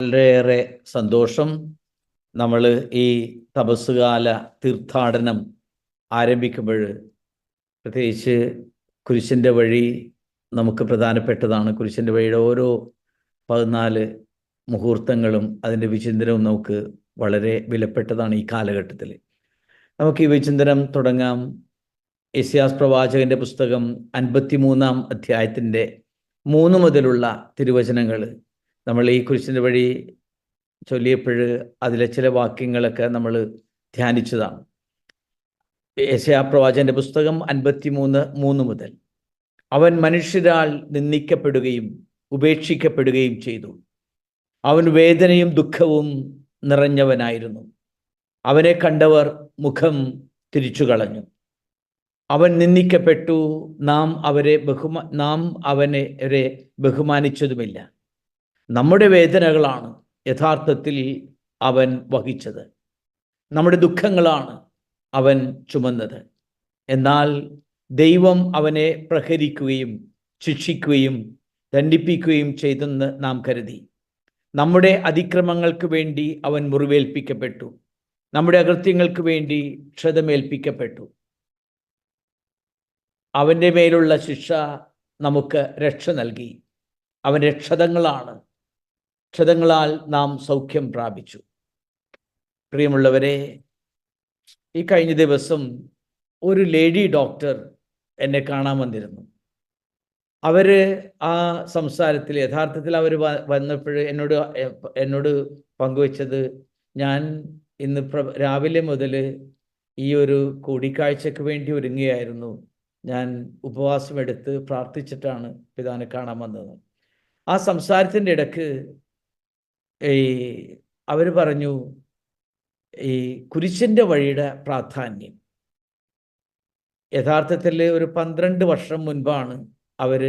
വളരെയേറെ സന്തോഷം. നമ്മൾ ഈ തപസ്സുകാല തീർത്ഥാടനം ആരംഭിക്കുമ്പോൾ പ്രത്യേകിച്ച് കുരിശിൻ്റെ വഴി നമുക്ക് പ്രധാനപ്പെട്ടതാണ്. കുരിശിൻ്റെ വഴിയുടെ ഓരോ 14 മുഹൂർത്തങ്ങളും അതിൻ്റെ വിചിന്തനവും നമുക്ക് വളരെ വിലപ്പെട്ടതാണ് ഈ കാലഘട്ടത്തിൽ. നമുക്ക് ഈ വിചിന്തനം തുടങ്ങാം. യെശയ്യാ പ്രവാചകൻ്റെ പുസ്തകം 53-ാം അധ്യായത്തിൻ്റെ 3 മുതലുള്ള തിരുവചനങ്ങൾ നമ്മൾ ഈ കുരിശിൻ്റെ വഴി ചൊല്ലിയപ്പോൾ അതിലെ ചില വാക്യങ്ങളൊക്കെ നമ്മൾ ധ്യാനിച്ചതാണ്. യെശയ്യാ പ്രവാചകന്റെ പുസ്തകം 53:3 മുതൽ. അവൻ മനുഷ്യരാൽ നിന്ദിക്കപ്പെടുകയും ഉപേക്ഷിക്കപ്പെടുകയും ചെയ്തു. അവൻ വേദനയും ദുഃഖവും നിറഞ്ഞവനായിരുന്നു. അവനെ കണ്ടവർ മുഖം തിരിച്ചു കളഞ്ഞു. അവൻ നിന്ദിക്കപ്പെട്ടു, നാം അവനെ ബഹുമാനിച്ചതുമില്ല. നമ്മുടെ വേദനകളാണ് യഥാർത്ഥത്തിൽ അവൻ വഹിച്ചത്, നമ്മുടെ ദുഃഖങ്ങളാണ് അവൻ ചുമന്നത്. എന്നാൽ ദൈവം അവനെ പ്രഹരിക്കുകയും ശിക്ഷിക്കുകയും ദണ്ഡിപ്പിക്കുകയും ചെയ്തെന്ന് നാം കരുതി. നമ്മുടെ അതിക്രമങ്ങൾക്ക് വേണ്ടി അവൻ മുറിവേൽപ്പിക്കപ്പെട്ടു, നമ്മുടെ അകൃത്യങ്ങൾക്ക് വേണ്ടി ക്ഷതമേൽപ്പിക്കപ്പെട്ടു. അവൻ്റെ മേലുള്ള ശിക്ഷ നമുക്ക് രക്ഷ നൽകി. അവൻ്റെ ക്ഷതങ്ങളാൽ നാം സൗഖ്യം പ്രാപിച്ചു. പ്രിയമുള്ളവരെ, ഈ കഴിഞ്ഞ ദിവസം ഒരു ലേഡി ഡോക്ടർ എന്നെ കാണാൻ വന്നിരുന്നു. അവർ ആ സംസാരത്തിൽ യഥാർത്ഥത്തിൽ അവർ വന്നപ്പോൾ എന്നോട് പങ്കുവച്ചത്, ഞാൻ ഇന്ന് രാവിലെ മുതൽ ഈ ഒരു കൂടിക്കാഴ്ചയ്ക്ക് വേണ്ടി ഒരുങ്ങുകയായിരുന്നു. ഞാൻ ഉപവാസമെടുത്ത് പ്രാർത്ഥിച്ചിട്ടാണ് പിതാവിനെ കാണാൻ വന്നത്. ആ സംസാരത്തിൻ്റെ ഇടയ്ക്ക് അവർ പറഞ്ഞു, ഈ കുരിശിൻ്റെ വഴിയുടെ പ്രാധാന്യം. യഥാർത്ഥത്തിൽ ഒരു 12 വർഷം മുൻപാണ് അവർ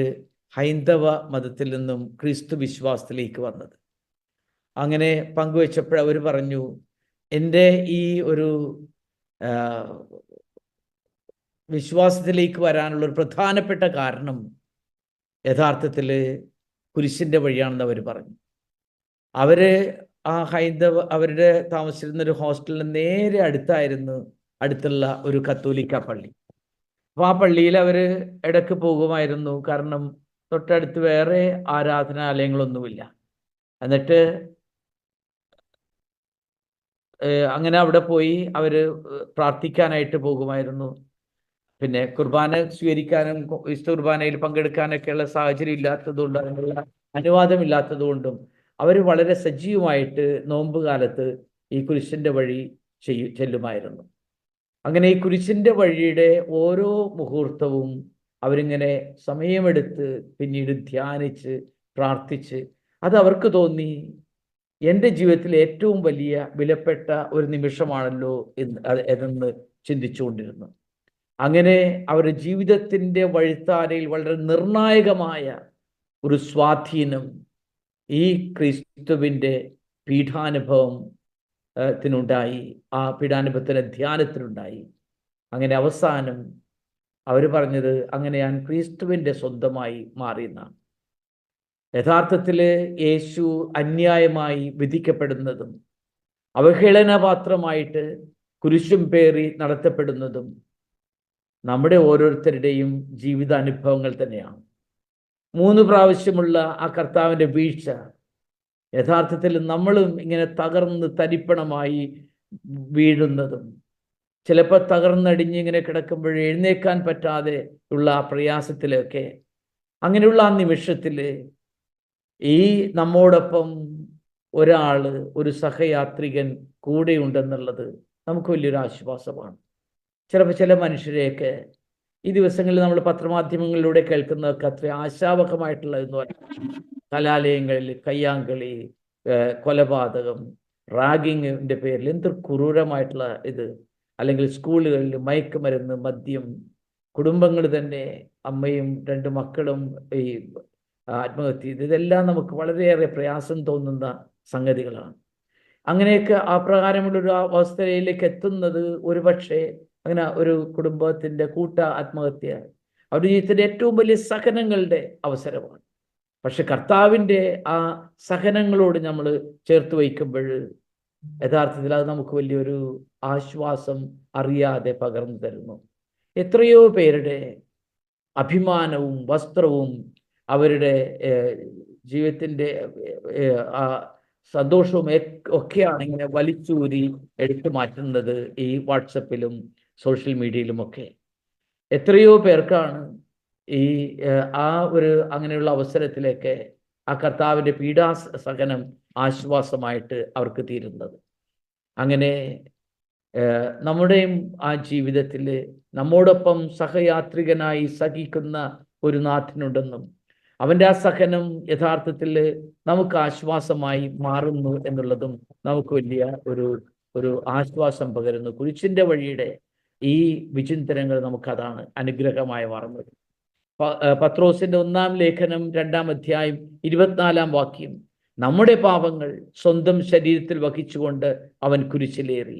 ഹൈന്ദവ മതത്തിൽ നിന്നും ക്രിസ്തു വിശ്വാസത്തിലേക്ക് വന്നത്. അങ്ങനെ പങ്കുവച്ചപ്പോൾ അവർ പറഞ്ഞു, എൻ്റെ ഈ ഒരു വിശ്വാസത്തിലേക്ക് വരാനുള്ളൊരു പ്രധാനപ്പെട്ട കാരണം യഥാർത്ഥത്തിൽ കുരിശിൻ്റെ വഴിയാണെന്ന് അവർ പറഞ്ഞു. അവർ ആ അവരുടെ താമസിച്ചിരുന്നൊരു ഹോസ്റ്റലിന് നേരെ അടുത്തുള്ള ഒരു കത്തോലിക്ക പള്ളി. അപ്പോൾ ആ പള്ളിയിൽ അവർ ഇടയ്ക്ക് പോകുമായിരുന്നു, കാരണം തൊട്ടടുത്ത് വേറെ ആരാധനാലയങ്ങളൊന്നുമില്ല. എന്നിട്ട് അങ്ങനെ അവിടെ പോയി അവർ പ്രാർത്ഥിക്കാനായിട്ട് പോകുമായിരുന്നു. പിന്നെ കുർബാന സ്വീകരിക്കാനും വിശുദ്ധ കുർബാനയിൽ പങ്കെടുക്കാനൊക്കെയുള്ള സാഹചര്യം ഇല്ലാത്തതുകൊണ്ട്, അതിനുള്ള അനുവാദമില്ലാത്തതുകൊണ്ടും അവർ വളരെ സജീവമായിട്ട് നോമ്പ് കാലത്ത് ഈ കുരിശിൻ്റെ വഴി ചെല്ലുമായിരുന്നു. അങ്ങനെ ഈ കുരിശിൻ്റെ വഴിയുടെ ഓരോ മുഹൂർത്തവും അവരിങ്ങനെ സമയമെടുത്ത് പിന്നീട് ധ്യാനിച്ച് പ്രാർത്ഥിച്ച്, അത് അവർക്ക് തോന്നി എൻ്റെ ജീവിതത്തിൽ ഏറ്റവും വലിയ വിലപ്പെട്ട ഒരു നിമിഷമാണല്ലോ എന്ന് ചിന്തിച്ചുകൊണ്ടിരുന്നു. അങ്ങനെ അവരുടെ ജീവിതത്തിൻ്റെ വഴിത്താരയിൽ വളരെ നിർണായകമായ ഒരു സ്വാധീനം ഈ ക്രിസ്തുവിൻ്റെ പീഠാനുഭവത്തിനുണ്ടായി, ആ പീഠാനുഭവത്തിൻ്റെ ധ്യാനത്തിനുണ്ടായി. അങ്ങനെ അവസാനം അവർ പറഞ്ഞത്, അങ്ങനെ ഞാൻ ക്രിസ്തുവിൻ്റെ സ്വന്തമായി മാറിയെന്നാണ്. യഥാർത്ഥത്തിൽ യേശു അന്യായമായി വിധിക്കപ്പെടുന്നതും അവഹേളനപാത്രമായിട്ട് കുരിശും പേറി നടത്തപ്പെടുന്നതും നമ്മുടെ ഓരോരുത്തരുടെയും ജീവിതാനുഭവങ്ങൾ തന്നെയാണ്. 3 പ്രാവശ്യമുള്ള ആ കർത്താവിൻ്റെ വീഴ്ച യഥാർത്ഥത്തിൽ നമ്മളും ഇങ്ങനെ തകർന്ന് തരിപ്പണമായി വീഴുന്നതും, ചിലപ്പോൾ തകർന്നടിഞ്ഞിങ്ങനെ കിടക്കുമ്പോൾ എഴുന്നേക്കാൻ പറ്റാതെ ഉള്ള ആ പ്രയാസത്തിലൊക്കെ, അങ്ങനെയുള്ള ആ നിമിഷത്തിൽ ഈ നമ്മോടൊപ്പം ഒരാൾ, ഒരു സഹയാത്രികൻ കൂടെയുണ്ടെന്നുള്ളത് നമുക്ക് വലിയൊരു ആശ്വാസമാണ്. ചിലപ്പോൾ ചില മനുഷ്യരെയൊക്കെ ഈ ദിവസങ്ങളിൽ നമ്മൾ പത്രമാധ്യമങ്ങളിലൂടെ കേൾക്കുന്നതൊക്കെ അത്ര ആശാവഹമായിട്ടുള്ളതെന്ന് പറയാം. കലാലയങ്ങളിൽ കയ്യാങ്കളി, കൊലപാതകം, റാഗിങ്ങിൻ്റെ പേരിൽ എന്ത് ക്രൂരമായിട്ടുള്ള ഇത്, അല്ലെങ്കിൽ സ്കൂളുകളിൽ മയക്കുമരുന്ന്, മദ്യം, കുടുംബങ്ങൾ തന്നെ അമ്മയും 2 മക്കളും ഈ ആത്മഹത്യ ചെയ്ത്, ഇതെല്ലാം നമുക്ക് വളരെയേറെ പ്രയാസം തോന്നുന്ന സംഗതികളാണ്. അങ്ങനെയൊക്കെ ആ പ്രകാരമുള്ളൊരു അവസ്ഥയിലേക്ക് എത്തുന്നത് ഒരുപക്ഷെ അങ്ങനെ ഒരു കുടുംബത്തിൻ്റെ കൂട്ട ആത്മഹത്യ അവരുടെ ജീവിതത്തിൻ്റെ ഏറ്റവും വലിയ സഹനങ്ങളുടെ അവസരമാണ്. പക്ഷെ കർത്താവിൻ്റെ ആ സഹനങ്ങളോട് നമ്മൾ ചേർത്ത് വയ്ക്കുമ്പോൾ യഥാർത്ഥത്തിൽ അത് നമുക്ക് വലിയൊരു ആശ്വാസം അറിയാതെ പകർന്നു തരുന്നു. എത്രയോ പേരുടെ അഭിമാനവും വസ്ത്രവും അവരുടെ ജീവിതത്തിൻ്റെ ആ സന്തോഷവും ഒക്കെയാണ് ഇങ്ങനെ വലിച്ചൂരി എടുത്തു മാറ്റുന്നത് ഈ വാട്സപ്പിലും സോഷ്യൽ മീഡിയയിലുമൊക്കെ. എത്രയോ പേർക്കാണ് ഈ ആ ഒരു അങ്ങനെയുള്ള അവസരത്തിലേക്ക് ആ കർത്താവിൻ്റെ പീഡാസഹനം ആശ്വാസമായിട്ട് അവർക്ക് തീരുന്നത്. അങ്ങനെ നമ്മുടെയും ആ ജീവിതത്തിൽ നമ്മോടൊപ്പം സഹയാത്രികനായി സഹിക്കുന്ന ഒരു നാഥനുണ്ടെന്നും അവൻ്റെ ആ സഹനം യഥാർത്ഥത്തിൽ നമുക്ക് ആശ്വാസമായി മാറുന്നു എന്നുള്ളതും നമുക്ക് വലിയ ഒരു ആശ്വാസം പകരുന്നു. കുരിശിൻ്റെ വഴിയുടെ ഈ വിചിന്തനങ്ങൾ നമുക്കതാണ് അനുഗ്രഹമായി മാറുന്നത്. പത്രോസിന്റെ 1-ാം ലേഖനം 2-ാം അധ്യായം 24-ാം വാക്യം, നമ്മുടെ പാപങ്ങൾ സ്വന്തം ശരീരത്തിൽ വഹിച്ചുകൊണ്ട് അവൻ കുരിശിലേറി.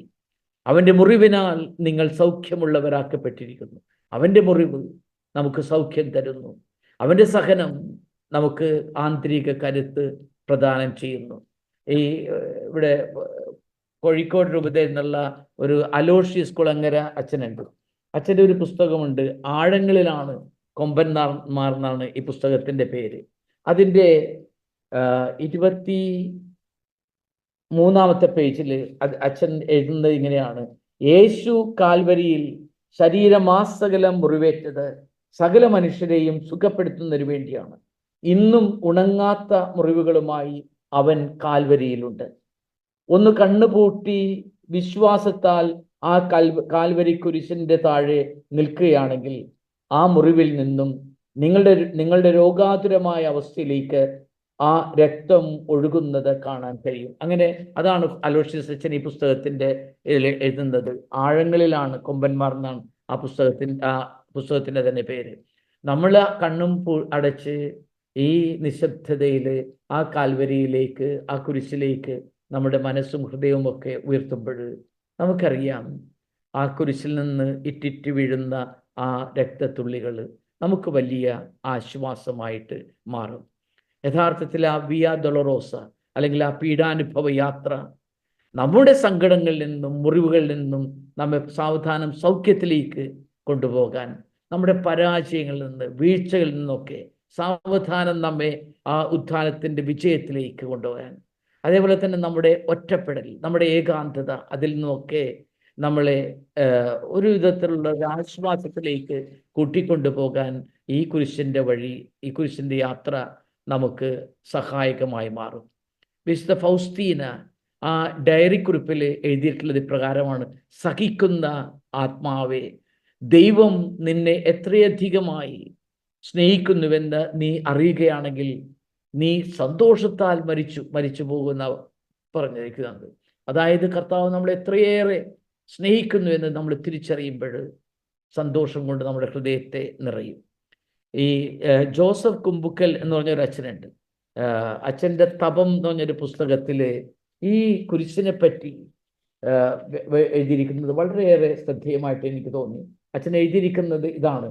അവൻ്റെ മുറിവിനാൽ നിങ്ങൾ സൗഖ്യമുള്ളവരാക്കപ്പെട്ടിരിക്കുന്നു. അവൻ്റെ മുറിവ് നമുക്ക് സൗഖ്യം തരുന്നു. അവൻ്റെ സഹനം നമുക്ക് ആന്തരിക കരുത്ത് പ്രദാനം ചെയ്യുന്നു. ഈ ഇവിടെ കോഴിക്കോട് രൂപതയിൽ നിന്നുള്ള ഒരു അലോഷ്യസ് കുളങ്ങര അച്ഛനുണ്ട്. അച്ഛൻ്റെ ഒരു പുസ്തകമുണ്ട്, ആഴങ്ങളിലാണ് കൊമ്പന്മാർ എന്നാണ് ഈ പുസ്തകത്തിൻ്റെ പേര്. അതിൻ്റെ 23-ാമത്തെ പേജിൽ അച്ഛൻ എഴുതുന്നത് ഇങ്ങനെയാണ്: യേശു കാൽവരിയിൽ ശരീരമാസകലം മുറിവേറ്റത് സകല മനുഷ്യരെയും സുഖപ്പെടുത്തുന്നതിന് വേണ്ടിയാണ്. ഇന്നും ഉണങ്ങാത്ത മുറിവുകളുമായി അവൻ കാൽവരിയിലുണ്ട്. ഒന്ന് കണ്ണുപൂട്ടി വിശ്വാസത്താൽ ആ കാൽവരി കുരിശിൻ്റെ താഴെ നിൽക്കുകയാണെങ്കിൽ ആ മുറിവിൽ നിന്നും നിങ്ങളുടെ രോഗാതുരമായ അവസ്ഥയിലേക്ക് ആ രക്തം ഒഴുകുന്നത് കാണാൻ കഴിയും. അങ്ങനെ അതാണ് അലോഷ്യസ് അച്ഛൻ ഈ പുസ്തകത്തിൻ്റെ എഴുതുന്നത്. ആഴങ്ങളിലാണ് കൊമ്പന്മാർ എന്നാണ് ആ പുസ്തകത്തിൻ്റെ തന്നെ പേര്. നമ്മൾ കണ്ണും അടച്ച് ഈ നിശബ്ദതയിൽ ആ കാൽവരിയിലേക്ക്, ആ കുരിശിലേക്ക് നമ്മുടെ മനസ്സും ഹൃദയവും ഒക്കെ ഉയർത്തുമ്പോൾ നമുക്കറിയാം ആ കുരിശിൽ നിന്ന് ഇറ്റിറ്റ് വീഴുന്ന ആ രക്തത്തുള്ളികൾ നമുക്ക് വലിയ ആശ്വാസമായിട്ട് മാറും. യഥാർത്ഥത്തിൽ ആ വിയ ഡൊളറോസ അല്ലെങ്കിൽ ആ പീഡാനുഭവ യാത്ര നമ്മുടെ സങ്കടങ്ങളിൽ നിന്നും മുറിവുകളിൽ നിന്നും നമ്മെ സാവധാനം സൗഖ്യത്തിലേക്ക് കൊണ്ടുപോകാൻ, നമ്മുടെ പരാജയങ്ങളിൽ നിന്ന് വീഴ്ചകളിൽ നിന്നൊക്കെ സാവധാനം നമ്മെ ആ ഉത്ഥാനത്തിൻ്റെ വിജയത്തിലേക്ക് കൊണ്ടുപോകാൻ, അതേപോലെ തന്നെ നമ്മുടെ ഒറ്റപ്പെടൽ, നമ്മുടെ ഏകാന്തത, അതിൽ നിന്നൊക്കെ നമ്മളെ ഒരു വിധത്തിലുള്ള ആശ്വാസത്തിലേക്ക് കൂട്ടിക്കൊണ്ടുപോകാൻ ഈ കുരിശിൻ്റെ വഴി, ഈ കുരിശിൻ്റെ യാത്ര നമുക്ക് സഹായകമായി മാറും. വിശുദ്ധ ഫൗസ്തീന ആ ഡയറി കുറിപ്പിൽ എഴുതിയിട്ടുള്ളത് ഇപ്രകാരമാണ്: സഹിക്കുന്ന ആത്മാവേ, ദൈവം നിന്നെ എത്രയധികമായി സ്നേഹിക്കുന്നുവെന്ന് നീ അറിയുകയാണെങ്കിൽ നീ സന്തോഷത്താൽ മരിച്ചു പോകുന്ന പറഞ്ഞിരിക്കുന്നത്. അതായത് കർത്താവ് നമ്മളെ എത്രയേറെ സ്നേഹിക്കുന്നു എന്ന് നമ്മൾ തിരിച്ചറിയുമ്പോൾ സന്തോഷം കൊണ്ട് നമ്മുടെ ഹൃദയത്തെ നിറയും. ഈ ജോസഫ് കുമ്പുക്കൽ എന്ന് പറഞ്ഞൊരു അച്ഛനുണ്ട്. അച്ഛൻ്റെ തപം എന്ന് പറഞ്ഞൊരു പുസ്തകത്തിൽ ഈ കുരിശിനെ പറ്റി എഴുതിയിരിക്കുന്നത് വളരെയേറെ ശ്രദ്ധേയമായിട്ട് എനിക്ക് തോന്നി. അച്ഛൻ എഴുതിയിരിക്കുന്നത് ഇതാണ്: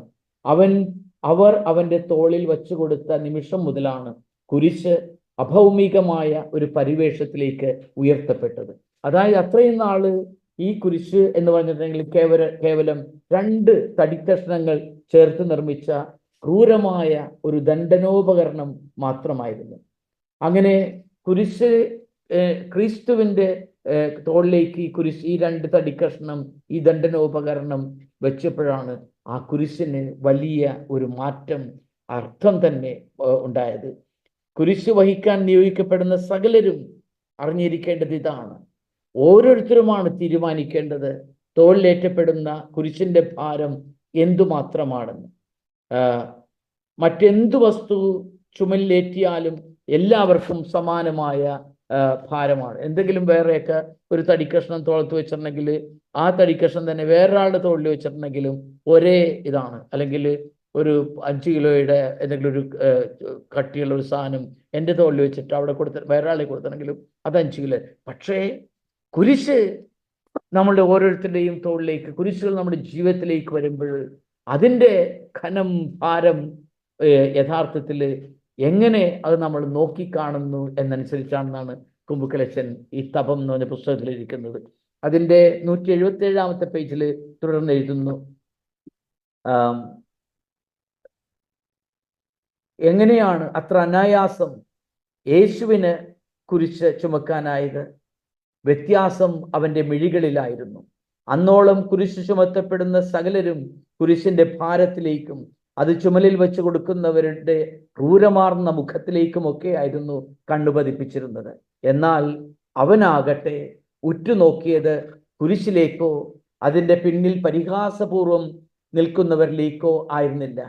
അവർ അവൻ്റെ തോളിൽ വച്ചു കൊടുത്ത നിമിഷം മുതലാണ് കുരിശ് അഭൗമികമായ ഒരു പരിവേഷത്തിലേക്ക് ഉയർത്തപ്പെട്ടത്. അതായത് അത്രയും നാള് ഈ കുരിശ് എന്ന് പറഞ്ഞിട്ടുണ്ടെങ്കിൽ കേവലം 2 തടിക്കഷ്ണങ്ങൾ ചേർത്ത് നിർമ്മിച്ച ക്രൂരമായ ഒരു ദണ്ഡനോപകരണം മാത്രമായിരുന്നു. അങ്ങനെ കുരിശ് ക്രിസ്തുവിൻ്റെ തോളിലേക്ക് ഈ 2 തടിക്കഷ്ണം, ഈ ദണ്ഡനോപകരണം വെച്ചപ്പോഴാണ് ആ കുരിശിന് വലിയ ഒരു മാറ്റം, അർത്ഥം തന്നെ ഉണ്ടായത്. കുരിശ് വഹിക്കാൻ നിയോഗിക്കപ്പെടുന്ന സകലരും അറിഞ്ഞിരിക്കേണ്ടത് ഇതാണ്: ഓരോരുത്തരുമാണ് തീരുമാനിക്കേണ്ടത് തോളിലേറ്റപ്പെടുന്ന കുരിശിൻ്റെ ഭാരം എന്തുമാത്രമാണെന്ന്. മറ്റെന്തു വസ്തു ചുമലിലേറ്റിയാലും എല്ലാവർക്കും സമാനമായ ഭാരമാണ്. എന്തെങ്കിലും വേറെയൊക്കെ ഒരു തടിക്കഷ്ണം തോളത്ത് വെച്ചിട്ടുണ്ടെങ്കിൽ ആ തടിക്കഷ്ണം തന്നെ വേറൊരാളുടെ തോളിൽ വെച്ചിട്ടുണ്ടെങ്കിലും ഒരേ ഇതാണ്. അല്ലെങ്കിൽ ഒരു 5 കിലോയുടെ എന്തെങ്കിലും ഒരു കട്ടിയുള്ള ഒരു സാധനം എൻ്റെ തോളിൽ വെച്ചിട്ട് അവിടെ വേറൊരാളെ കൊടുത്തിട്ടുണ്ടെങ്കിലും അത് 5 കിലോ. പക്ഷേ കുരിശ് നമ്മളുടെ ഓരോരുത്തരുടെയും തോളിലേക്ക്, കുരിശുകൾ നമ്മുടെ ജീവിതത്തിലേക്ക് വരുമ്പോൾ അതിൻ്റെ ഘനം, ഭാരം യഥാർത്ഥത്തിൽ എങ്ങനെ അത് നമ്മൾ നോക്കിക്കാണുന്നു എന്നനുസരിച്ചാണെന്നാണ് കുമ്പുക്കലച്ചൻ ഈ തപം എന്ന് പറഞ്ഞ പുസ്തകത്തിൽ ഇരിക്കുന്നത്. അതിൻ്റെ 177 പേജിൽ തുടർന്ന് എഴുതുന്നു, എങ്ങനെയാണ് അത്ര അനായാസം യേശുവിന് കുരിശ് ചുമക്കാനായത്? വ്യത്യാസം അവൻ്റെ മിഴികളിലായിരുന്നു. അന്നോളം കുരിശ് ചുമത്തപ്പെടുന്ന സകലരും കുരിശിന്റെ ഭാരത്തിലേക്കും അത് ചുമലിൽ വെച്ച് കൊടുക്കുന്നവരുടെ ക്രൂരമാർന്ന മുഖത്തിലേക്കുമൊക്കെ ആയിരുന്നു കണ്ണുപതിപ്പിച്ചിരുന്നത്. എന്നാൽ അവനാകട്ടെ ഉറ്റുനോക്കിയത് കുരിശിലേക്കോ അതിൻ്റെ പിന്നിൽ പരിഹാസപൂർവം നിൽക്കുന്നവരിലേക്കോ ആയിരുന്നില്ല.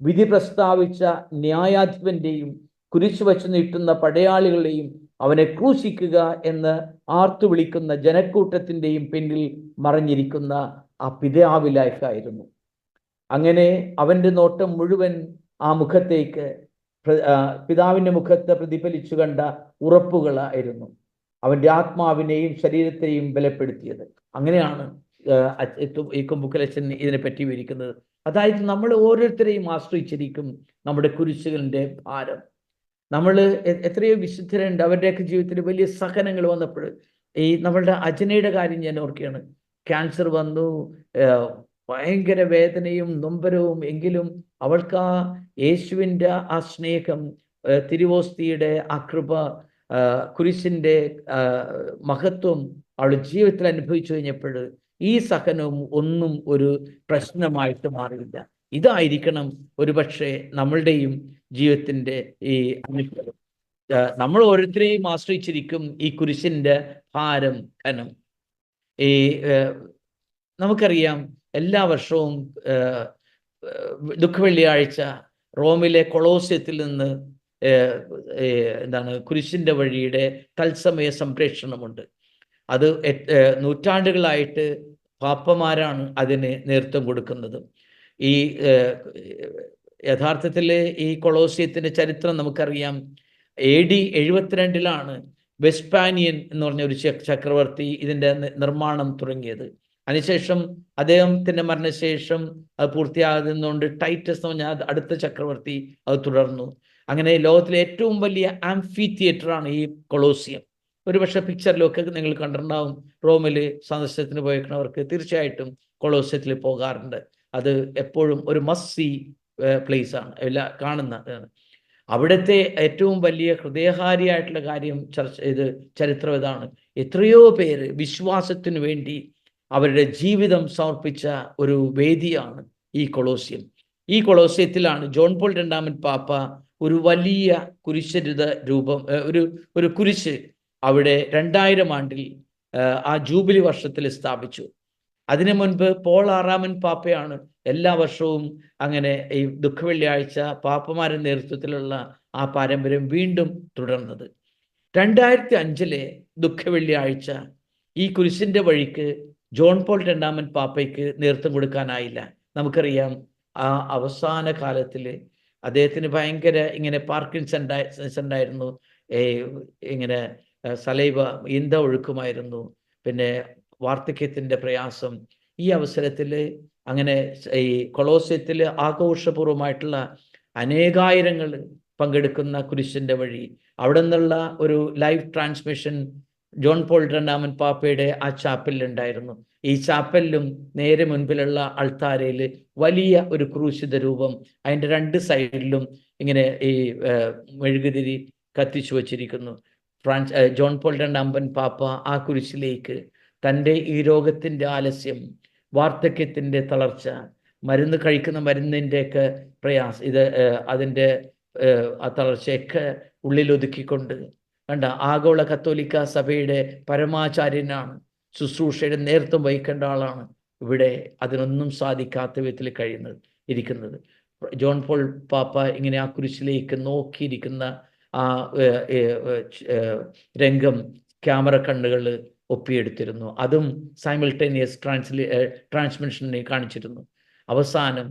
വിധി പ്രസ്താവിച്ച ന്യായാധിപന്റെയും കുരിശ് വച്ച് നീട്ടുന്ന പടയാളികളെയും അവനെ ക്രൂശിക്കുക എന്ന് ആർത്തു വിളിക്കുന്ന ജനക്കൂട്ടത്തിൻ്റെയും പിന്നിൽ മറഞ്ഞിരിക്കുന്ന ആ പിതാവിലേക്കായിരുന്നു. അങ്ങനെ അവൻ്റെ നോട്ടം മുഴുവൻ ആ മുഖത്തേക്ക്, പിതാവിൻ്റെ മുഖത്ത് പ്രതിഫലിച്ചു കണ്ട ഉറപ്പുകളായിരുന്നു അവൻ്റെ ആത്മാവിനെയും ശരീരത്തെയും ബലപ്പെടുത്തിയത്. അങ്ങനെയാണ് ഈ കുമ്പുക്കലച്ചൻ ഇതിനെപ്പറ്റി വിവരിക്കുന്നത്. അതായത് നമ്മൾ ഓരോരുത്തരെയും ആശ്രയിച്ചിരിക്കും നമ്മുടെ കുരിശുകളുടെ ഭാരം. നമ്മൾ എത്രയോ വിശുദ്ധരുണ്ട്, അവരുടെയൊക്കെ ജീവിതത്തിൽ വലിയ സഹനങ്ങൾ വന്നപ്പോൾ, ഈ നമ്മളുടെ അജനയുടെ കാര്യം ഞാൻ ഓർക്കുകയാണ്. ക്യാൻസർ വന്നു, ഭയങ്കര വേദനയും നൊമ്പരവും, എങ്കിലും അവൾക്ക് ആ യേശുവിൻ്റെ ആ സ്നേഹം, തിരുവോസ്തിയുടെ ആ കൃപ, കുരിശിൻ്റെ മഹത്വം അവൾ ജീവിതത്തിൽ അനുഭവിച്ചു കഴിഞ്ഞപ്പോൾ ഈ സഹനവും ഒന്നും ഒരു പ്രശ്നമായിട്ട് മാറിയില്ല. ഇതായിരിക്കണം ഒരുപക്ഷെ നമ്മളുടെയും ജീവിതത്തിൻ്റെ ഈ അനുഭവം. നമ്മൾ ഓരോരുത്തരെയും ആശ്രയിച്ചിരിക്കും ഈ കുരിശിൻ്റെ ഭാരം, ഘനം. ഈ നമുക്കറിയാം, എല്ലാ വർഷവും ദുഃഖവെള്ളിയാഴ്ച റോമിലെ കൊളോസ്യത്തിൽ നിന്ന് കുരിശിൻ്റെ വഴിയുടെ തത്സമയ സംപ്രേഷണമുണ്ട്. അത് നൂറ്റാണ്ടുകളായിട്ട് പാപ്പമാരാണ് അതിന് നേതൃത്വം കൊടുക്കുന്നത്. ഈ യഥാർത്ഥത്തിൽ ഈ കൊളോസിയത്തിൻ്റെ ചരിത്രം നമുക്കറിയാം. AD 72 വെസ്പാനിയൻ എന്ന് പറഞ്ഞ ഒരു ചക്രവർത്തി ഇതിൻ്റെ നിർമ്മാണം തുടങ്ങിയത്. അതിനുശേഷം അദ്ദേഹത്തിൻ്റെ മരണശേഷം അത് പൂർത്തിയാകുന്നതുകൊണ്ട് ടൈറ്റസ് എന്ന് പറഞ്ഞാൽ അടുത്ത ചക്രവർത്തി അത് തുടർന്നു. അങ്ങനെ ലോകത്തിലെ ഏറ്റവും വലിയ ആംഫി തിയേറ്ററാണ് ഈ കൊളോസിയം. ഒരുപക്ഷെ പിക്ചറിലൊക്കെ നിങ്ങൾ കണ്ടിട്ടുണ്ടാവും. റോമിൽ സന്ദർശനത്തിന് പോയിരിക്കുന്നവർക്ക് തീർച്ചയായിട്ടും കൊളോസിയത്തിൽ പോകാറുണ്ട്. അത് എപ്പോഴും ഒരു മസ്റ്റ് സീ പ്ലേസ് ആണ്, എല്ലാം കാണുന്നതാണ്. അവിടുത്തെ ഏറ്റവും വലിയ ഹൃദയഹാരിയായിട്ടുള്ള കാര്യം ചരിത്രം ഇതാണ്. എത്രയോ പേര് വിശ്വാസത്തിനു വേണ്ടി അവരുടെ ജീവിതം സമർപ്പിച്ച ഒരു വേദിയാണ് ഈ കൊളോസിയം. ഈ കൊളോസിയത്തിലാണ് ജോൺ പോൾ രണ്ടാമൻ പാപ്പ ഒരു വലിയ കുരിശരുത രൂപം, ഒരു കുരിശ് അവിടെ 2000 ആ ജൂബിലി വർഷത്തിൽ സ്ഥാപിച്ചു. അതിനു മുൻപ് പോൾ 6 പാപ്പയാണ് എല്ലാ വർഷവും അങ്ങനെ ഈ ദുഃഖവെള്ളിയാഴ്ച പാപ്പമാരുടെ നേതൃത്വത്തിലുള്ള ആ പാരമ്പര്യം വീണ്ടും തുടർന്നത്. 2005 ദുഃഖവെള്ളിയാഴ്ച ഈ കുരിശിൻ്റെ വഴിക്ക് ജോൺ പോൾ 2 പാപ്പയ്ക്ക് നേതൃത്വം കൊടുക്കാനായില്ല. നമുക്കറിയാം, ആ അവസാന കാലത്തിൽ അദ്ദേഹത്തിന് ഭയങ്കര ഇങ്ങനെ പാർക്കിൻസൺസ് ഉണ്ടായിരുന്നു. ഇങ്ങനെ സലൈവ ഒഴുക്കുമായിരുന്നു, പിന്നെ വാർദ്ധക്യത്തിൻ്റെ പ്രയാസം. ഈ അവസരത്തിൽ അങ്ങനെ ഈ കൊളോസ്യത്തിൽ ആഘോഷപൂർവമായിട്ടുള്ള അനേകായിരങ്ങൾ പങ്കെടുക്കുന്ന കുരിശിൻ്റെ വഴി, അവിടെ നിന്നുള്ള ഒരു ലൈവ് ട്രാൻസ്മിഷൻ ജോൺ പോൾ 2 പാപ്പയുടെ ആ ചാപ്പലിലുണ്ടായിരുന്നു. ഈ ചാപ്പലിലും നേരെ മുൻപിലുള്ള അൾത്താരയിൽ വലിയ ഒരു ക്രൂശിത രൂപം, അതിൻ്റെ 2 സൈഡിലും ഇങ്ങനെ ഈ മെഴുകുതിരി കത്തിച്ചു വച്ചിരിക്കുന്നു. ജോൺ പോൾ 2 പാപ്പ ആ കുരിശിലേക്ക് തൻ്റെ ഈ രോഗത്തിൻ്റെ ആലസ്യം, വാർദ്ധക്യത്തിൻ്റെ തളർച്ച, മരുന്ന് കഴിക്കുന്ന മരുന്നിൻ്റെയൊക്കെ പ്രയാസം, അതിൻ്റെ ആ തളർച്ചയൊക്കെ ഉള്ളിലൊതുക്കിക്കൊണ്ട് കണ്ട ആഗോള കത്തോലിക്ക സഭയുടെ പരമാചാര്യനാണ്, ശുശ്രൂഷയുടെ നേതൃത്വം വഹിക്കേണ്ട ആളാണ്. ഇവിടെ അതിനൊന്നും സാധിക്കാത്ത വിധത്തിൽ ഇരിക്കുന്നത്. ജോൺ പോൾ പാപ്പ ഇങ്ങനെ ആ കുരിശിലേക്ക് നോക്കിയിരിക്കുന്ന ആ രംഗം ക്യാമറ കണ്ണുകൾ ഒപ്പിയെടുത്തിരുന്നു. അതും സൈമിൾട്ടേനിയസ് ട്രാൻസ്മിഷനെ കാണിച്ചിരുന്നു. അവസാനം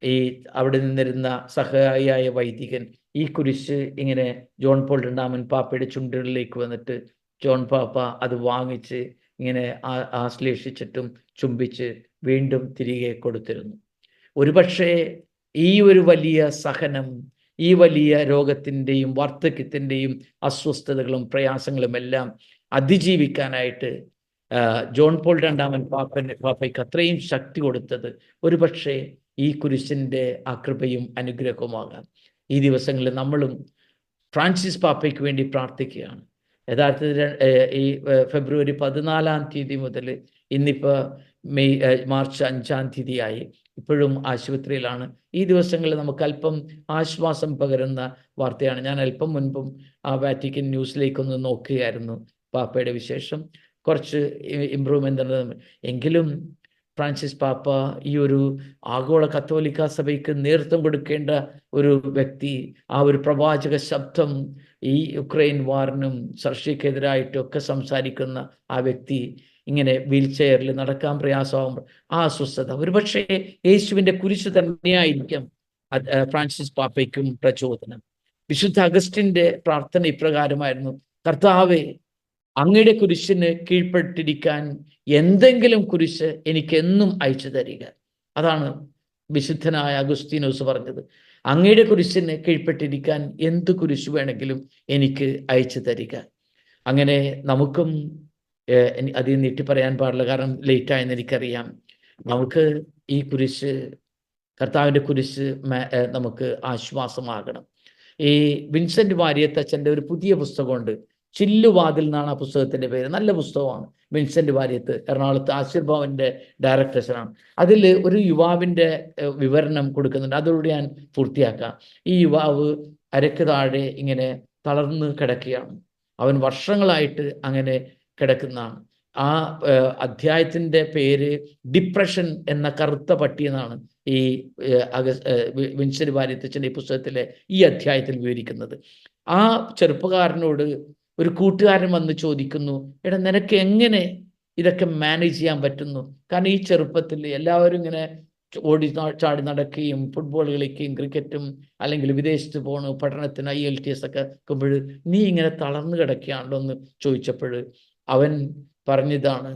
ഈ അവിടെ നിന്നിരുന്ന സഹായിയായ വൈദികൻ ഈ കുരിശ് ഇങ്ങനെ ജോൺ പോൾ 2 പാപ്പയുടെ ചുണ്ടുകളിലേക്ക് വന്നിട്ട് ജോൺ പാപ്പ അത് വാങ്ങിച്ച് ഇങ്ങനെ ആശ്ലേഷിച്ചിട്ടും ചുംബിച്ച് വീണ്ടും തിരികെ കൊടുത്തിരുന്നു. ഒരുപക്ഷെ ഈ ഒരു വലിയ സഹനം ഈ വലിയ രോഗത്തിൻ്റെയും വാർദ്ധക്യത്തിൻ്റെയും അസ്വസ്ഥതകളും പ്രയാസങ്ങളും എല്ലാം അതിജീവിക്കാനായിട്ട് ജോൺ പോൾ രണ്ടാമൻ പാപ്പയ്ക്ക് അത്രയും ശക്തി കൊടുത്തത് ഒരുപക്ഷെ ഈ കുരിശിൻ്റെ ആ കൃപയും അനുഗ്രഹവുമാകാം. ഈ ദിവസങ്ങളിൽ നമ്മളും ഫ്രാൻസിസ് പാപ്പയ്ക്ക് വേണ്ടി പ്രാർത്ഥിക്കുകയാണ്. യഥാർത്ഥത്തിൽ ഈ ഫെബ്രുവരി 14 മുതൽ ഇന്നിപ്പോൾ മാർച്ച് 5 ആയി. ഇപ്പോഴും ആശുപത്രിയിലാണ്. ഈ ദിവസങ്ങളിൽ നമുക്ക് അല്പം ആശ്വാസം പകരുന്ന വാർത്തയാണ്. ഞാൻ അല്പം മുൻപും ആ വാറ്റിക്കൻ ന്യൂസിലേക്കൊന്ന് നോക്കുകയായിരുന്നു. പാപ്പയുടെ വിശേഷം കുറച്ച് ഇമ്പ്രൂവ്മെൻ്റ് എങ്കിലും ഫ്രാൻസിസ് പാപ്പ ഈ ഒരു ആഗോള കത്തോലിക്ക സഭയ്ക്ക് നേതൃത്വം കൊടുക്കേണ്ട ഒരു വ്യക്തി, ആ ഒരു പ്രവാചക ശബ്ദം, ഈ യുക്രൈൻ വാറിനും റഷ്യക്കെതിരായിട്ടും ഒക്കെ സംസാരിക്കുന്ന ആ വ്യക്തി ഇങ്ങനെ വീൽ ചെയറിൽ നടക്കാൻ പ്രയാസമാകുമ്പോൾ ആ അസ്വസ്ഥത ഒരുപക്ഷെ യേശുവിൻ്റെ കുരിശ് തന്നെയായിരിക്കും ഫ്രാൻസിസ് പാപ്പയ്ക്കും പ്രചോദനം. വിശുദ്ധ അഗസ്റ്റിൻ്റെ പ്രാർത്ഥന ഇപ്രകാരമായിരുന്നു: കർത്താവേ, അങ്ങയുടെ കുരിശിന് കീഴ്പ്പെട്ടിരിക്കാൻ എന്തെങ്കിലും കുരിശ് എനിക്കെന്നും അയച്ചു തരിക. അതാണ് വിശുദ്ധനായ അഗസ്തീനോസ് പറഞ്ഞത്. അങ്ങയുടെ കുരിശിന് കീഴ്പ്പെട്ടിരിക്കാൻ എന്ത് കുരിശ് വേണമെങ്കിലും എനിക്ക് അയച്ചു തരിക. അങ്ങനെ നമുക്കും അതിൽ നീട്ടി പറയാൻ പാടില്ല, കാരണം ലേറ്റായെന്ന് എനിക്കറിയാം. നമുക്ക് ഈ കുരിശ്, കർത്താവിൻ്റെ കുരിശ് നമുക്ക് ആശ്വാസമാകണം. ഈ വിൻസെൻ്റ് വാര്യത്തച്ഛൻ്റെ ഒരു പുതിയ പുസ്തകമുണ്ട്, ചില്ലുവാതിൽ എന്നാണ് ആ പുസ്തകത്തിൻ്റെ പേര്. നല്ല പുസ്തകമാണ്. വിൻസെൻ്റ് വാര്യത്ത് എറണാകുളത്ത് ആശീർഭവൻ്റെ ഡയറക്ടേഴ്സാണ്. അതിൽ ഒരു യുവാവിൻ്റെ വിവരണം കൊടുക്കുന്നുണ്ട്. അതോടെ ഞാൻ പൂർത്തിയാക്കാം. ഈ യുവാവ് അരക്ക് താഴെ ഇങ്ങനെ തളർന്ന് കിടക്കുകയാണ്. അവൻ വർഷങ്ങളായിട്ട് അങ്ങനെ കിടക്കുന്നതാണ്. ആ അധ്യായത്തിൻ്റെ പേര് ഡിപ്രഷൻ എന്ന കറുത്ത പട്ടി എന്നാണ് ഈ വിൻസെൻ്റ് വാര്യത്തച്ഛൻ്റെ ഈ പുസ്തകത്തിലെ ഈ അധ്യായത്തിൽ വിവരിക്കുന്നത്. ആ ചെറുപ്പക്കാരനോട് ഒരു കൂട്ടുകാരൻ വന്ന് ചോദിക്കുന്നു, എടാ, നിനക്ക് എങ്ങനെ ഇതൊക്കെ മാനേജ് ചെയ്യാൻ പറ്റുന്നു? കാരണം ഈ ചെറുപ്പത്തിൽ എല്ലാവരും ഇങ്ങനെ ഓടി ചാടി നടക്കുകയും ഫുട്ബോൾ കളിക്കുകയും ക്രിക്കറ്റും അല്ലെങ്കിൽ വിദേശത്ത് പോകണു പഠനത്തിന് IELTS ഒക്കെ വെക്കുമ്പോൾ നീ ഇങ്ങനെ തളർന്നു കിടക്കുകയാണല്ലോ എന്ന് ചോദിച്ചപ്പോൾ അവൻ പറഞ്ഞതാണ്,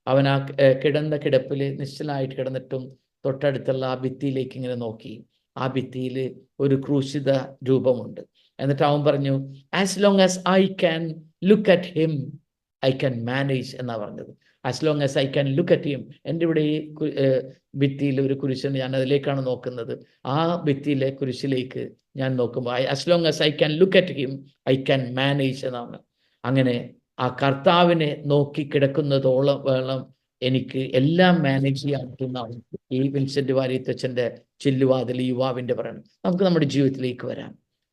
അവൻ ആ കിടന്ന കിടപ്പിൽ നിശ്ചലമായിട്ട് കിടന്നിട്ടും തൊട്ടടുത്തുള്ള ആ ഭിത്തിയിലേക്ക് ഇങ്ങനെ നോക്കി. ആ ഭിത്തിയിൽ ഒരു ക്രൂശിത രൂപമുണ്ട്. എന്നിട്ട് അവൻ പറഞ്ഞു, as long as I can look at him I can manage എന്നാ പറഞ്ഞത്. As long as I can look at him, എൻ്റെ ഇവിടെ ഈ ഭിത്തിയിൽ ഒരു കുരിശുണ്ട്, ഞാൻ അതിലേക്കാണ് നോക്കുന്നത്. ആ ഭിത്തിയിലെ കുരിശിലേക്ക് ഞാൻ നോക്കുമ്പോൾ as long as I can look at him I can manage എന്നാണ്. അങ്ങനെ ആ കർത്താവിനെ നോക്കി കിടക്കുന്നതോളം വേളം എനിക്ക് എല്ലാം മാനേജ് ചെയ്യാൻ പറ്റുന്നതാണ് ഈ വിൻസെൻ്റ് വാര്യത്തച്ഛൻ്റെ ചില്ലുവാതിൽ യുവാവിൻ്റെ പറയണം. നമുക്ക് നമ്മുടെ ജീവിതത്തിലേക്ക് വരാം.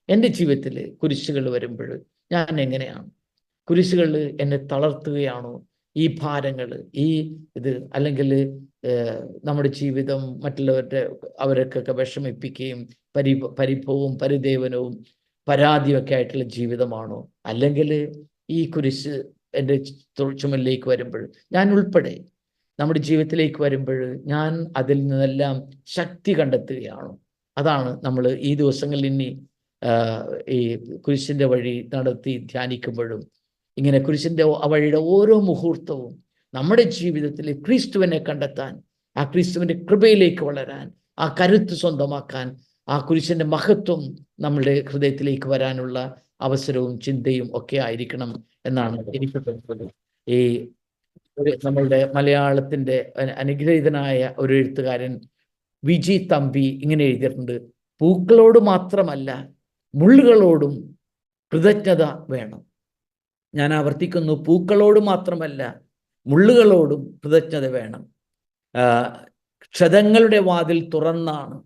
എൻ്റെ ജീവിതത്തിൽ കുരിശുകൾ വരുമ്പോൾ ഞാൻ എങ്ങനെയാണ്? കുരിശുകൾ എന്നെ തളർത്തുകയാണോ? ഈ ഭാരങ്ങൾ, ഈ ഇത്, അല്ലെങ്കിൽ നമ്മുടെ ജീവിതം മറ്റുള്ളവരുടെ അവരൊക്കെ വിഷമിപ്പിക്കുകയും പരിഭവവും പരിദേവനവും പരാതിയൊക്കെ ആയിട്ടുള്ള ജീവിതമാണോ? അല്ലെങ്കിൽ ഈ കുരിശ് എൻ്റെ ചുമലിലേക്ക് വരുമ്പോൾ ഞാൻ ഉൾപ്പെടെ നമ്മുടെ ജീവിതത്തിലേക്ക് വരുമ്പോൾ ഞാൻ അതിൽ നിന്നെല്ലാം ശക്തി കണ്ടെത്തുകയാണോ? അതാണ് നമ്മൾ ഈ ദിവസങ്ങളിൽ ഇനി ഈ കുരിശിൻ്റെ വഴി നടത്തി ധ്യാനിക്കുമ്പോഴും ഇങ്ങനെ കുരിശിൻ്റെ വഴിയുടെ ഓരോ മുഹൂർത്തവും നമ്മുടെ ജീവിതത്തിൽ ക്രിസ്തുവിനെ കണ്ടെത്താൻ, ആ ക്രിസ്തുവിൻ്റെ കൃപയിലേക്ക് വളരാൻ, ആ കരുത്ത് സ്വന്തമാക്കാൻ, ആ കുരിശിൻ്റെ മഹത്വം നമ്മുടെ ഹൃദയത്തിലേക്ക് വരാനുള്ള അവസരവും ചിന്തയും ഒക്കെ ആയിരിക്കണം എന്നാണ് എനിക്ക് തോന്നുന്നത്. ഈ നമ്മളുടെ മലയാളത്തിൻ്റെ അനുഗ്രഹീതനായ ഒരു എഴുത്തുകാരൻ വിജി തമ്പി ഇങ്ങനെ എഴുതിയിട്ടുണ്ട്, പൂക്കളോട് മാത്രമല്ല മുള്ളുകളോടും കൃതജ്ഞത വേണം. ഞാൻ ആവർത്തിക്കുന്നു, പൂക്കളോട് മാത്രമല്ല മുള്ളുകളോടും കൃതജ്ഞത വേണം. ക്ഷതങ്ങളുടെ വാതിൽ തുറന്നാണ്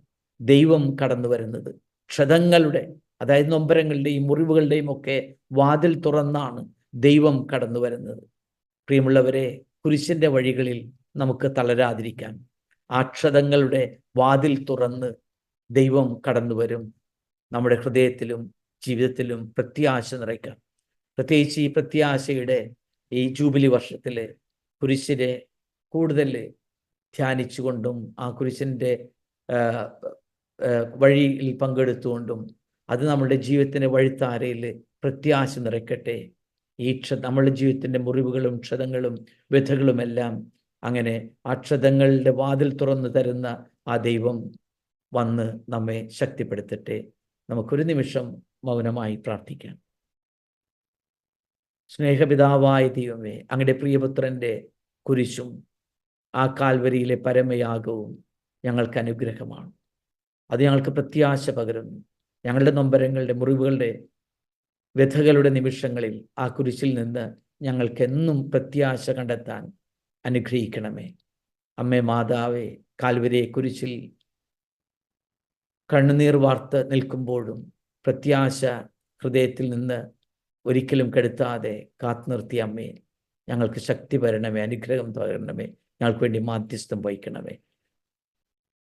ദൈവം കടന്നു വരുന്നത്. ക്ഷതങ്ങളുടെ, അതായത് നൊമ്പരങ്ങളുടെയും മുറിവുകളുടെയും ഒക്കെ വാതിൽ തുറന്നാണ് ദൈവം കടന്നു വരുന്നത്. പ്രിയമുള്ളവരെ, കുരിശിൻ്റെ വഴികളിൽ നമുക്ക് തളരാതിരിക്കാൻ, ആ ക്ഷതങ്ങളുടെ വാതിൽ തുറന്ന് ദൈവം കടന്നു വരും. നമ്മുടെ ഹൃദയത്തിലും ജീവിതത്തിലും പ്രത്യാശ നിറയ്ക്കാം. പ്രത്യേകിച്ച് ഈ പ്രത്യാശയുടെ ഈ ജൂബിലി വർഷത്തിൽ കുരിശിനെ കൂടുതൽ ധ്യാനിച്ചുകൊണ്ടും ആ കുരിശിൻ്റെ വഴിയിൽ പങ്കെടുത്തുകൊണ്ടും അത് നമ്മുടെ ജീവിതത്തിൻ്റെ വഴിത്താരയിൽ പ്രത്യാശ നിറയ്ക്കട്ടെ. ഈ നമ്മളുടെ ജീവിതത്തിൻ്റെ മുറിവുകളും ക്ഷതങ്ങളും വ്യഥകളുമെല്ലാം അങ്ങനെ ആ ക്ഷതങ്ങളുടെ വാതിൽ തുറന്നു തരുന്ന ആ ദൈവം വന്ന് നമ്മെ ശക്തിപ്പെടുത്തട്ടെ. നമുക്കൊരു നിമിഷം മൗനമായി പ്രാർത്ഥിക്കാം. സ്നേഹപിതാവായ ദൈവമേ, അങ്ങയുടെ പ്രിയപുത്രൻ്റെ കുരിശും ആ കാൽവരിയിലെ പരമയാഗവും ഞങ്ങൾക്ക് അനുഗ്രഹമാണ്. അത് ഞങ്ങൾക്ക് പ്രത്യാശ പകരുന്നു. ഞങ്ങളുടെ നൊമ്പരങ്ങളുടെ, മുറിവുകളുടെ, വ്യഥകളുടെ നിമിഷങ്ങളിൽ ആ കുരിശിൽ നിന്ന് ഞങ്ങൾക്കെന്നും പ്രത്യാശ കണ്ടെത്താൻ അനുഗ്രഹിക്കണമേ. അമ്മേ മാതാവേ, കാൽവരിയെ കുരിശിൽ കണ്ണുനീർ വാർത്ത് നിൽക്കുമ്പോഴും പ്രത്യാശ ഹൃദയത്തിൽ നിന്ന് ഒരിക്കലും കെടുത്താതെ കാത്തു നിർത്തിയ അമ്മേ, ഞങ്ങൾക്ക് ശക്തി വരണമേ, അനുഗ്രഹം തരണമേ, ഞങ്ങൾക്ക് വേണ്ടി മാധ്യസ്ഥം വഹിക്കണമേ.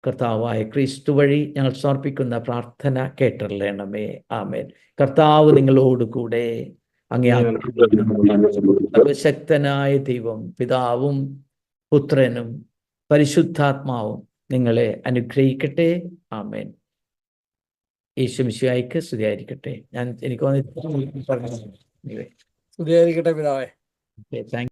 കർത്താവായ ക്രിസ്തു വഴി ഞങ്ങൾ സമർപ്പിക്കുന്ന പ്രാർത്ഥന കേട്ടറിയണമേ. ആമേൻ. കർത്താവ് നിങ്ങളോട് കൂടെ. അങ്ങേ സർവശക്തനായ ദൈവം പിതാവും പുത്രനും പരിശുദ്ധാത്മാവും നിങ്ങളെ അനുഗ്രഹിക്കട്ടെ. ആമേൻ. യേശു മിശിഹായ്ക്ക് സ്തുതിയായിരിക്കട്ടെ. എനിക്ക് സ്തുതിയായിരിക്കട്ടെ പിതാവേ. താങ്ക്